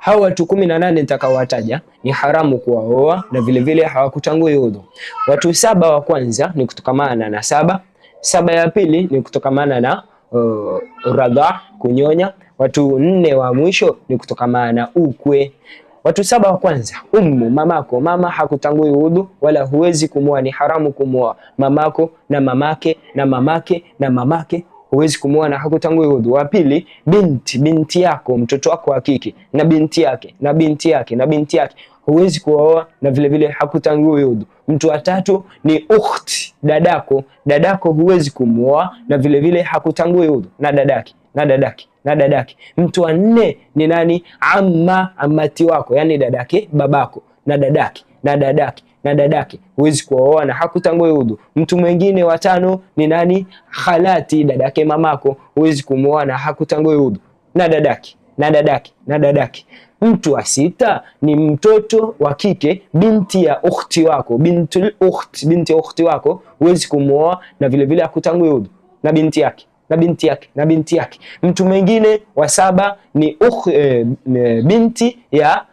Hawa watu 18 nitakaowataja ni haramu kuwaoa na vile vile hawakutangui udhu. Watu 7 wa kwanza ni kutokamana na saba ya pili ni kutokamana na radha, kunyonya. Watu 4 wa mwisho ni kutokamana na ukwe. Watu 7 wa kwanza, mamako. Mama hakutangui udhu wala huwezi kumwoa, ni haramu kumwoa mamako na mamake na mamake na mamake, huwezi kumwoa na hakutangui udhu. Wa pili, binti yako, mtoto wako wa kike na binti yake na binti yake na binti yake, huwezi kuoa na vile vile hakutangui udhu. Mtu wa tatu ni ukhti, dadako huwezi kumwoa na vile vile hakutangui udhu, na dadake. Mtu wa 4 ni nani? Amati wako, yani dadake babako na dadake huwezi kuoa na hakutangui udhu. Mtu mwingine wa 5 ni nani? Khalati, dadake mamako, huwezi kumwoa na hakutangui udhu, na dadake. Mtu wa 6 ni mtoto wa kike, binti ya ukhti wako, binti ya ukhti wako, huwezi kumwoa na vile vile hakutangui udhu, na binti yake. Mtu mwingine wa 7 ni binti ya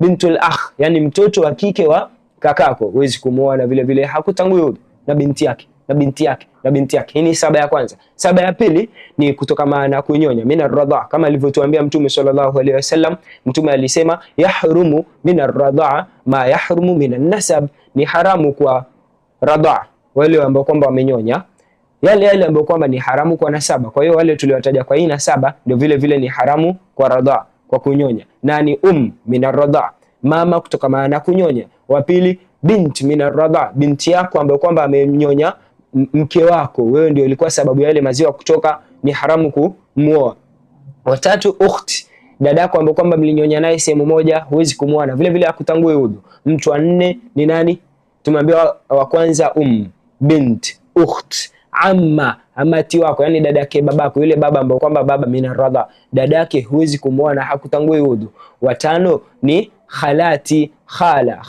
bintul akh, yani mtoto wa kike wa kakako, huwezi kumwoa na vile vile hakutangui udhu, na binti yake. Hii ni 7 ya kwanza. 7 ya pili ni kutokamana na kunyonya, min ar-radha, kama alivyotuambia Mtume sallallahu alaihi wasallam. Mtume alisema yahrumu min ar-radha ma yahrumu min an-nasab, ni haramu kwa radha wale ambao kwamba wamenyonya yale ambao kwamba ni haramu kwa nasaba. Kwa hiyo wale tuliwataja kwa hii nasaba ndio vile vile ni haramu kwa radha, kwa kunyonya. Nani? min ar-radha, mama kutokamana na kunyonya. Wa pili, bint min ar-radha, binti yako ambaye kwamba amenyonya mke wako, wewe ndio ilikuwa sababu ya ile maziwa kutoka, ni haramu kumwoa. Wa tatu, ukhti, dadako ambaye kwamba mlinyonya naye sehemu moja, huwezi kumwoa na vile vile hakutangui udhu. Mtu wa 4 ni nani? Tumeambiwa wa kwanza bint, ukht, amati wako, yani dadake babako, yule baba ambaye kwamba baba min ar-radha, dadake huwezi kumwoa na hakutangui udhu. Wa 5 ni khalati,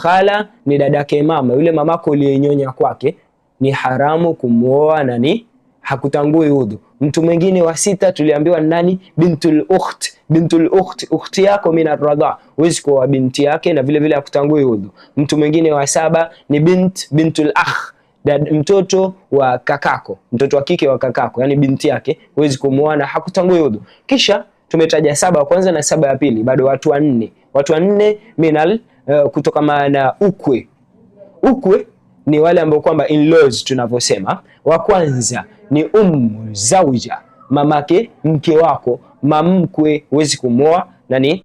khala ni dadake mama, yule mamako uliyenyonya kwake, ni haramu kumwoa na ni hakutangui udhu. Mtu mwingine wa 6 tuliambiwa nani? Bintul ukht, ukhti yako min ar-radha, huwezi kuoa binti yake na vile vile hakutangui udhu. Mtu mwingine wa 7 ni bintul akh, mtoto wa kakako, mtoto wa kike wa kakako, yani binti yake, huwezi kumwoa na hakutangui udhu. Kisha tumetaja 7 wa kwanza na 7 ya pili, bado watu wa 4. Watu wa 4 minal kutokamana na ukwe. Ukwe ni wale ambao kwamba in-laws tunavyosema. Wa kwanza ni zauja, mamake mke wako, mamkwe, huwezi kumwoa na ni